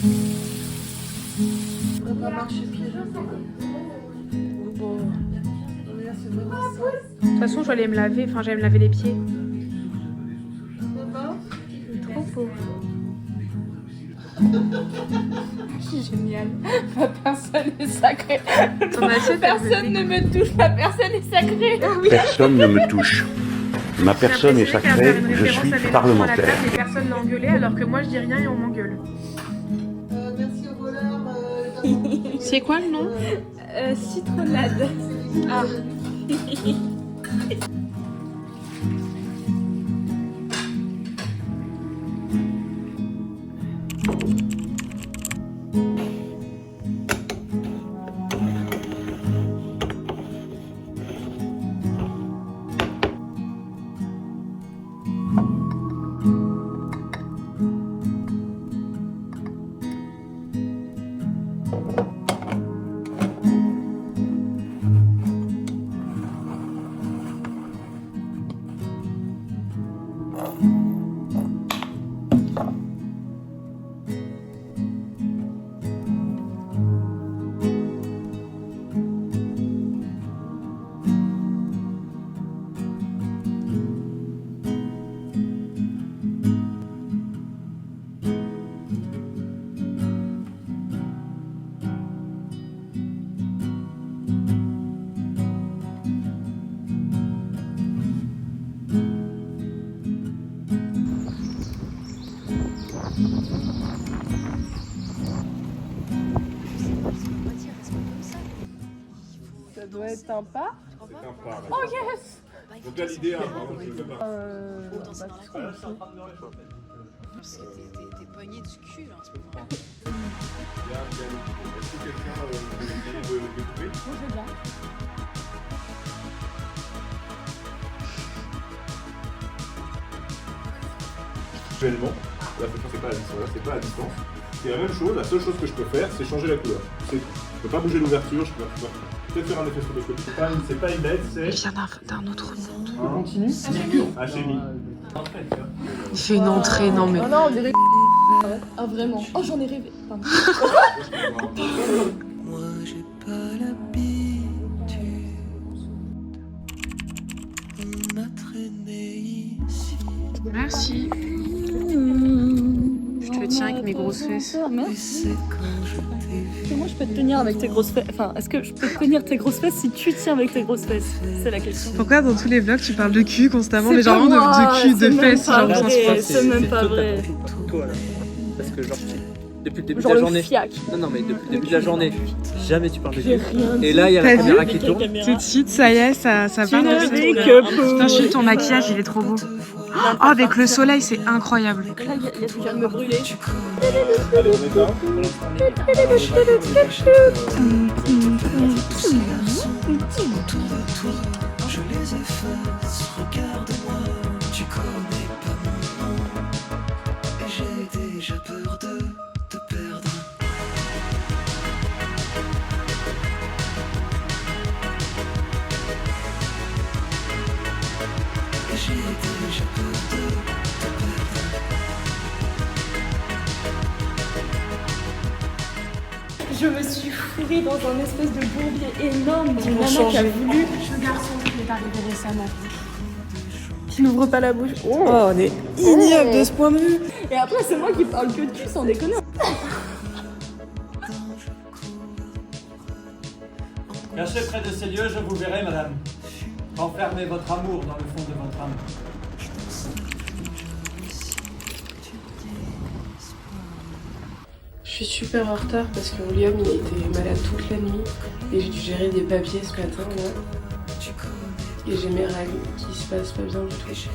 On va pas marcher pieds nus. Bon. Mais là, c'est vraiment ça. De toute façon, je vais aller me laver. Enfin, j'allais me laver les pieds. Maman, Trop beau. Génial. La personne est sacrée. Ton assiette, Personne ne me touche. La personne est sacrée. Personne ne me touche. Ma personne est sacrée, je suis parlementaire. Et personne n'a engueulé alors que moi je dis rien et on m'engueule. merci au voleur. C'est quoi le nom? Citronnade. Ah. Ça doit être un pas. C'est un pas. Oh yes. Donc là l'idée, je le fais pas. Parce que t'es poigné du cul là, en ce moment. Est-ce que quelqu'un veut essayer de couper? Moi je veux bien. Actuellement, là c'est pas à distance, là c'est pas à distance. C'est la même chose, la seule chose que je peux faire, c'est changer la couleur. C'est tout. Je peux pas bouger l'ouverture, je peux peut-être faire un effet stroboscopique. C'est pas une LED, c'est... Il vient d'un autre monde. On continue. Hachemi. Il fait une entrée, non mais... Oh non, on dirait... Ah vraiment. Oh j'en ai rêvé. Pardon. Moi j'ai pas l'habitude. On m'a traîné ici. Merci. Je te tiens avec mes grosses fesses. Et Merci. c'est quand je t'ai vu. Comment je peux te tenir avec tes grosses fesses? Enfin, est-ce que je peux tenir tes grosses fesses si tu tiens avec tes grosses fesses? C'est la question. Pourquoi dans tous les vlogs tu parles de cul constamment? C'est Mais genre pas vraiment moi, de cul, c'est de même fesses, pas genre au vrai. sens propre. C'est même pas vrai. Toi là. Parce que genre depuis le début Genre de la le journée. fiac. Non mais depuis le début de la journée, jamais tu parles de J'ai cul. rien dit. Et là il y a T'as la vu caméra qui tourne. Tout de suite, ça y est, ça Tu parle. ne c'est vis trop que bien. pour... Putain, Jules, ton maquillage, il est trop beau. Oh, avec le soleil, c'est incroyable. Là, il y a tu viens de me brûler. Allez, on est là. Autour de toi, je les efface. Regarde-moi, tu connais pas mon nom. Et j'ai déjà peur de te perdre. Et j'ai déjà peur de te perdre. Je me suis fourrée dans un espèce de bourbier énorme d'une nana qui a voulu... Ce garçon qui est arrivé récemment. Qui n'ouvre pas la bouche. Oh, on est ignoble de ce point de vue. Et après, c'est moi qui parle que de cul sans déconner. Cachez près de ces lieux, je vous verrai, madame. Enfermez votre amour dans le fond de votre âme. Je suis super en retard parce que William il était malade toute la nuit et j'ai dû gérer des papiers ce matin là. Et j'ai mes règles qui se passent pas bien du tout.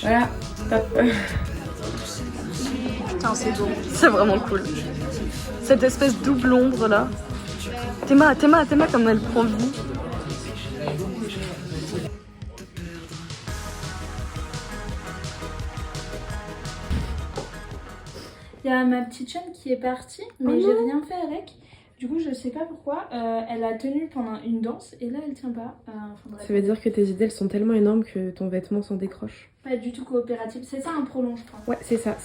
Voilà, top. Putain, c'est beau. C'est vraiment cool. Cette espèce de double ombre là. Théma comme elle prend vie. Il y a ma petite chaîne qui est partie, mais j'ai rien fait avec. Du coup, je sais pas pourquoi. Elle a tenu pendant une danse et là, elle tient pas. Enfin, bref. Ça veut dire que tes idées elles sont tellement énormes que ton vêtement s'en décroche. Pas du tout coopérative. C'est ça un prolonge, je crois. Ouais, c'est ça.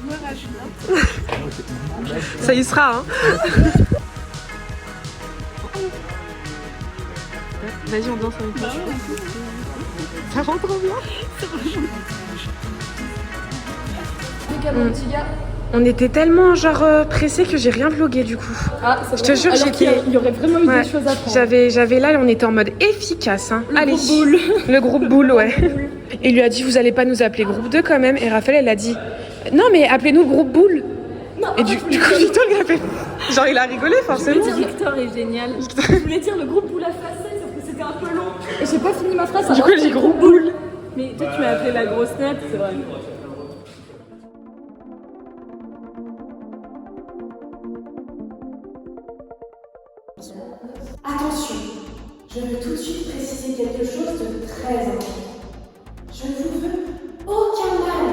Moi là, je suis là. Ça y sera, hein. Vas-y, on danse avec toi. Ça rend trop bien. On était tellement genre pressés que j'ai rien vlogué du coup. Ah, je te jure, j'étais. Il y aurait vraiment eu des choses à prendre. J'avais là, on était en mode efficace. Hein. Le groupe boule. Le groupe boule, ouais. Il lui a dit, vous allez pas nous appeler groupe 2 quand même. Et Raphaël, elle a dit, non mais appelez-nous le groupe boule. Non, et du coup, Victor, il a fait. Genre, il a rigolé forcément. Je voulais dire Victor est génial. Je voulais dire le groupe boule à facette, sauf que c'était un peu long. Et j'ai pas fini ma phrase. Du coup, j'ai groupe boule. Mais toi, tu m'as appelé la grosse nette, c'est vrai. Attention, je veux tout de suite préciser quelque chose de très important. Je ne vous veux aucun mal.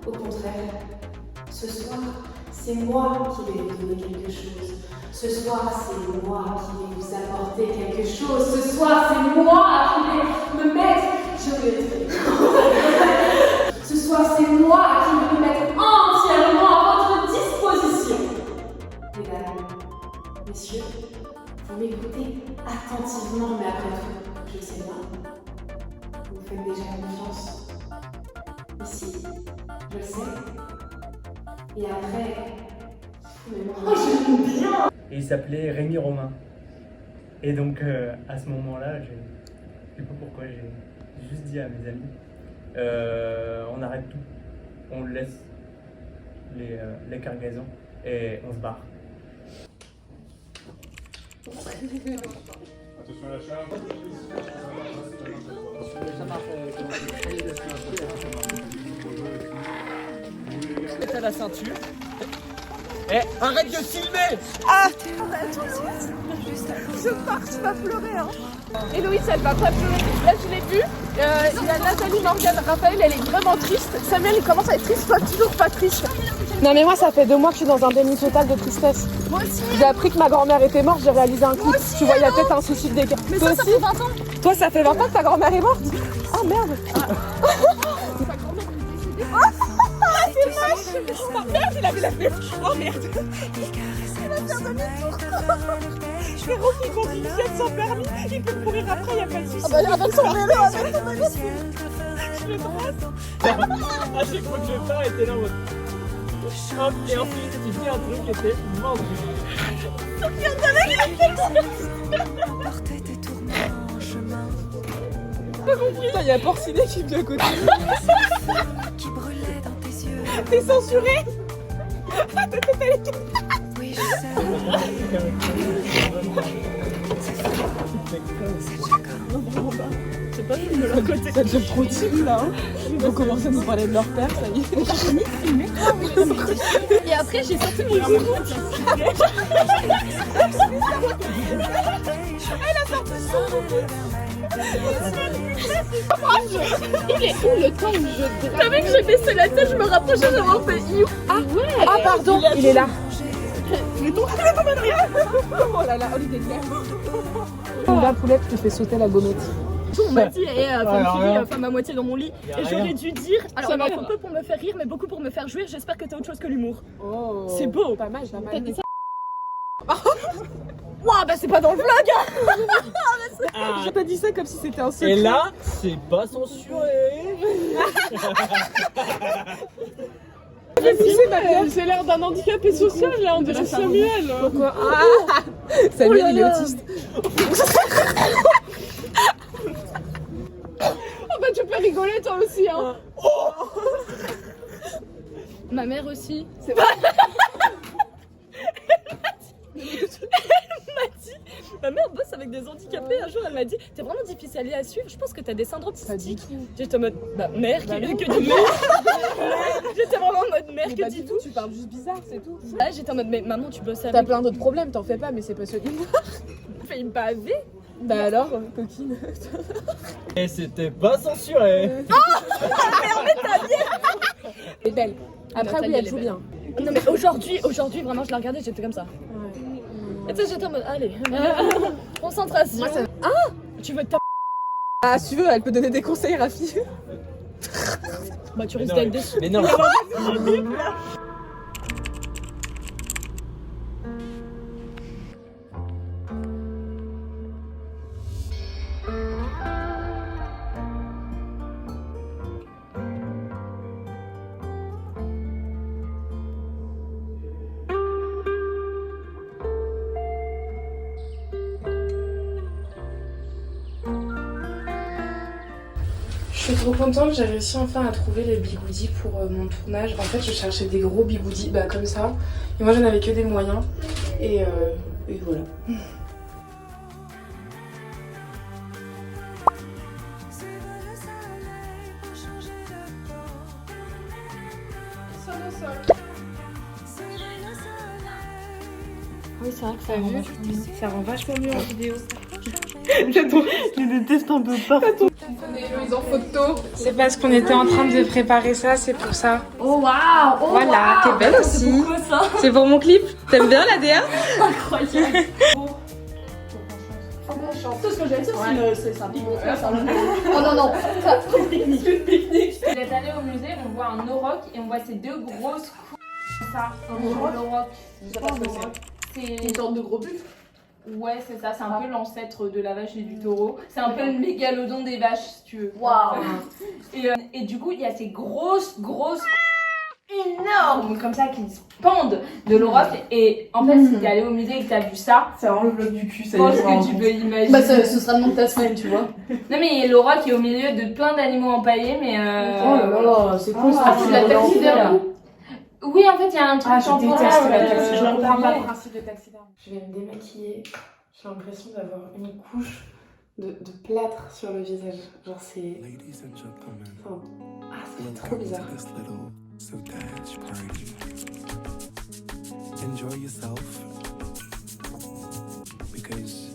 Au contraire, ce soir, c'est moi qui vais vous donner quelque chose. Ce soir, c'est moi qui vais vous apporter quelque chose. Ce soir, c'est moi qui vais me mettre... Je vais le dire. Ce soir, c'est moi qui vais me mettre entièrement à votre disposition. Mesdames, messieurs, vous m'écoutez attentivement, mais après tout, je sais bien, vous me faites déjà confiance. Ici, je le sais. Et après, oh, je l'aime bien. Et il s'appelait Rémi Romain. Et donc, à ce moment-là, je sais pas pourquoi, j'ai juste dit à mes amis, on arrête tout, on laisse les cargaisons et on se barre. Attention à la charge. T'as la ceinture. Eh, arrête de filmer! Ah! Je pars, je vais pleurer, hein. Héloïse, elle va pas pleurer. Là, je l'ai vu. Il y a Nathalie, Morgane, Raphaël, elle est vraiment triste. Samuel, il commence à être triste, toi, toujours pas triste. Non mais moi, ça fait 2 mois que je suis dans un déni total de tristesse. Moi aussi. J'ai appris que ma grand-mère était morte, j'ai réalisé un coup. Tu vois, il y a peut-être un souci de décalage. Mais toi ça fait 20 ans. Toi, ça fait 20 ans que ta grand-mère est morte? Ah merde. C'est moche. Merde, il avait la flemme. Oh merde. Il va faire demi-tour. Frérot qui conduit une Fiat sans permis, il peut courir après, y a pas de soucis. Ah bah avec son vélo, avec son vélo. Je le droite. À chaque fois que je pars, elle était là en mode... Hop, et ensuite tu dis un truc et t'es vendu. Porter tes tourments en chemin. Pas compris. Il y a Porcinet qui vient à côté. Qui brûlait dans tes yeux. T'es censuré. Oui, je sais. C'est pas de leur côté. Ça devient trop type là. Ils vont commencer à nous parler de leur père, ça y est. Et après, j'ai sorti mon gourou. Elle a sorti son gourou. Il est où le temps où je... T'as vu que j'ai baissé la tête, je me rapprochais, j'avais fait you. Ah ouais. Ah pardon, il est là. Mais ton cul est pas rien. Oh là là, Olivier Claire. La poulette qui fait sauter la gommette. On m'a dit, femme à moitié dans mon lit. Et j'aurais dû dire, alors un peu pour me faire rire, mais beaucoup pour me faire jouir. J'espère que t'as autre chose que l'humour. Oh. C'est beau. Pas mal, pas mal. Ouah, bah c'est pas dans le vlog. Je t'ai dit ça comme si c'était un secret. Et là, c'est pas censuré. Mais tu sais, j'ai l'air d'un handicapé social là, on dirait Samuel. Pourquoi? Ah Samuel, il est autiste. Oh bah tu peux rigoler toi aussi, hein. Ma mère aussi. C'est vrai. Ma mère bosse avec des handicapés. Un jour, elle m'a dit, t'es vraiment difficile à suivre. Je pense que t'as des syndromes cystiques. J'étais en mode, mère, que dit tout. J'étais vraiment en mode, mère, que dit tout. Tu parles juste bizarre, c'est tout. Là, j'étais en mode, mais maman, tu bosses avec. T'as plein d'autres problèmes, t'en fais pas, mais c'est pas celui-là. Fait me baver. Bah alors, coquine. Et c'était pas censuré. Mais t'as bien. Elle est belle. Après, oui, elle joue bien. Non, mais aujourd'hui, vraiment, je la regardais, j'étais comme ça. Et tu sais, j'étais en mode, allez, concentration. Ah, tu veux te taper. Ah, si tu veux, elle peut donner des conseils, Rafi. Bah, tu risques d'être déçu. Mais non. Je suis trop contente, j'ai réussi enfin à trouver les bigoudis pour mon tournage. En fait, je cherchais des gros bigoudis, bah comme ça. Et moi, j'en avais que des moyens. Et voilà. Oui, c'est vrai que ça rend vachement mieux en vidéo. Je déteste un peu partout. Mise en photo. C'est parce qu'on était en train de préparer ça, c'est pour ça. Oh waouh! Voilà, t'es belle aussi. C'est pour ça. C'est pour mon clip. T'aimes bien la DA? Incroyable. Tout ce que j'aime, c'est un pique-nique. Oh non, non. Pique-nique. Vous êtes allé au musée, on voit un auroch et on voit ces deux grosses coups. Ça, l'auroch. Je sais pas ce que c'est. Une sorte de gros buffle. Ouais, c'est ça, c'est un peu l'ancêtre de la vache et du taureau. C'est un peu le mégalodon des vaches, si tu veux. Waouh. Et du coup, il y a ces grosses énormes comme ça qui se pendent de l'auroch. Et en fait, si t'es allé au musée et que t'as vu ça, c'est vraiment le bloc du cul, ça je pense que tu peux imaginer. Bah, ce sera le nom de ta semaine, tu vois. Non, mais l'auroch est au milieu de plein d'animaux empaillés, mais. Oh là là, c'est cool ça. Tu l'as taxiderme. Oui, en fait, il y a un truc temporaire. Je ne comprends pas le principe de taxiderme. Je vais me démaquiller. J'ai l'impression d'avoir une couche de plâtre sur le visage. Genre c'est... Enfin, c'est trop bizarre. Enjoy yourself because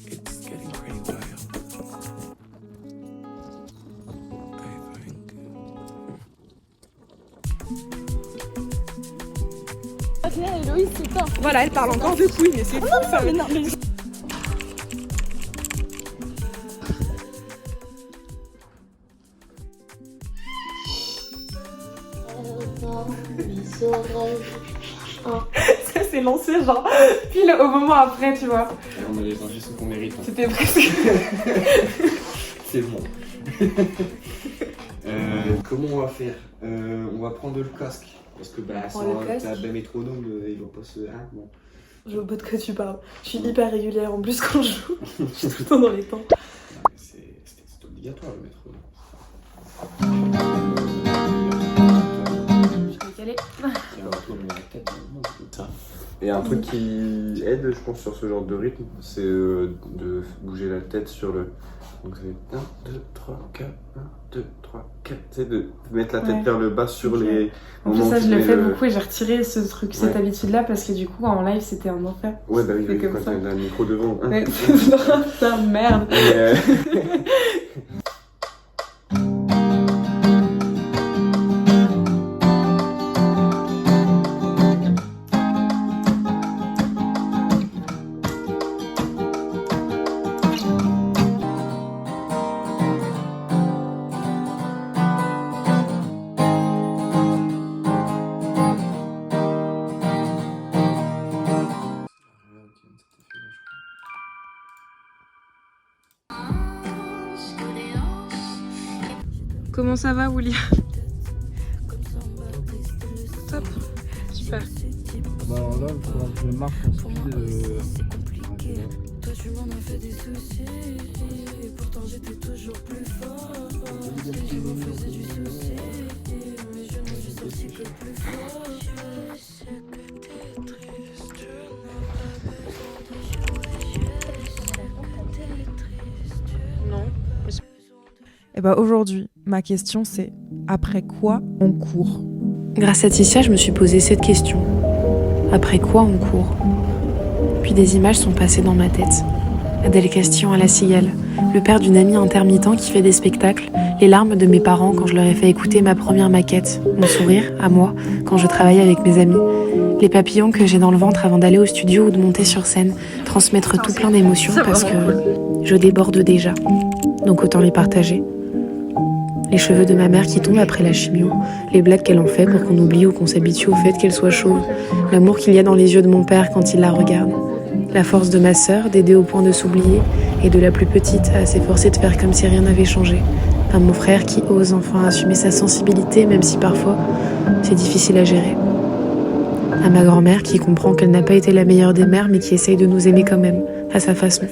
it's getting pretty wild. I think. Voilà, elle parle encore de couilles, mais c'est fou ça. Mais non, mais... Ça s'est lancé genre pile au moment après, tu vois. On a les enregistrements qu'on mérite. Hein. C'était presque. C'est bon. Comment on va faire? On va prendre le casque. Parce que bah, sans la métronome, il va pas se... Ah, bon. Je vois pas de quoi tu parles. Je suis hyper régulière en plus quand je joue. Je suis tout le temps dans les temps. C'est obligatoire le métronome. Je vais caler. Et un truc qui aide, je pense, sur ce genre de rythme, c'est de bouger la tête sur le... Donc c'est 1, 2, 3, 4, 1, 2, 3, 4. C'est de mettre la tête vers le bas sur les... En plus ça je le fais beaucoup et j'ai retiré ce truc, cette habitude là parce que du coup en live c'était un enfer. Ouais bah oui, quand t'as un micro devant. Ouais, putain merde. Comment ça va, William? Top, super. Bah alors là, il faudra que je marque en speed. Toi tu m'en as fait des soucis et pourtant j'étais toujours plus fort. Et je me faisais du souci, mais je me suis senti que plus fort. Je sais que t'es triste, tu n'as pas besoin de jouer. Je sais que t'es triste. Non. Et bah aujourd'hui, ma question c'est après quoi on court? Grâce à Tissia, je me suis posé cette question. Après quoi on court? Puis des images sont passées dans ma tête. Adèle Castillon à La Cigale, le père d'une amie intermittent qui fait des spectacles, les larmes de mes parents quand je leur ai fait écouter ma première maquette, mon sourire, à moi, quand je travaillais avec mes amis, les papillons que j'ai dans le ventre avant d'aller au studio ou de monter sur scène, transmettre tout plein d'émotions parce que je déborde déjà, donc autant les partager. Les cheveux de ma mère qui tombent après la chimio, les blagues qu'elle en fait pour qu'on oublie ou qu'on s'habitue au fait qu'elle soit chauve, l'amour qu'il y a dans les yeux de mon père quand il la regarde, la force de ma sœur d'aider au point de s'oublier et de la plus petite à s'efforcer de faire comme si rien n'avait changé, à mon frère qui ose enfin assumer sa sensibilité même si parfois c'est difficile à gérer, à ma grand-mère qui comprend qu'elle n'a pas été la meilleure des mères mais qui essaye de nous aimer quand même, à sa façon,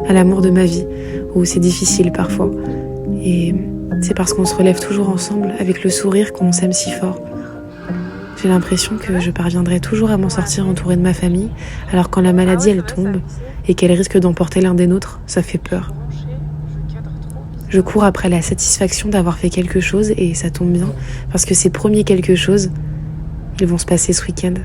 à l'amour de ma vie, où c'est difficile parfois. Et c'est parce qu'on se relève toujours ensemble, avec le sourire, qu'on s'aime si fort. J'ai l'impression que je parviendrai toujours à m'en sortir entourée de ma famille, alors quand la maladie elle tombe et qu'elle risque d'emporter l'un des nôtres, ça fait peur. Je cours après la satisfaction d'avoir fait quelque chose et ça tombe bien parce que ces premiers quelque chose, ils vont se passer ce week-end.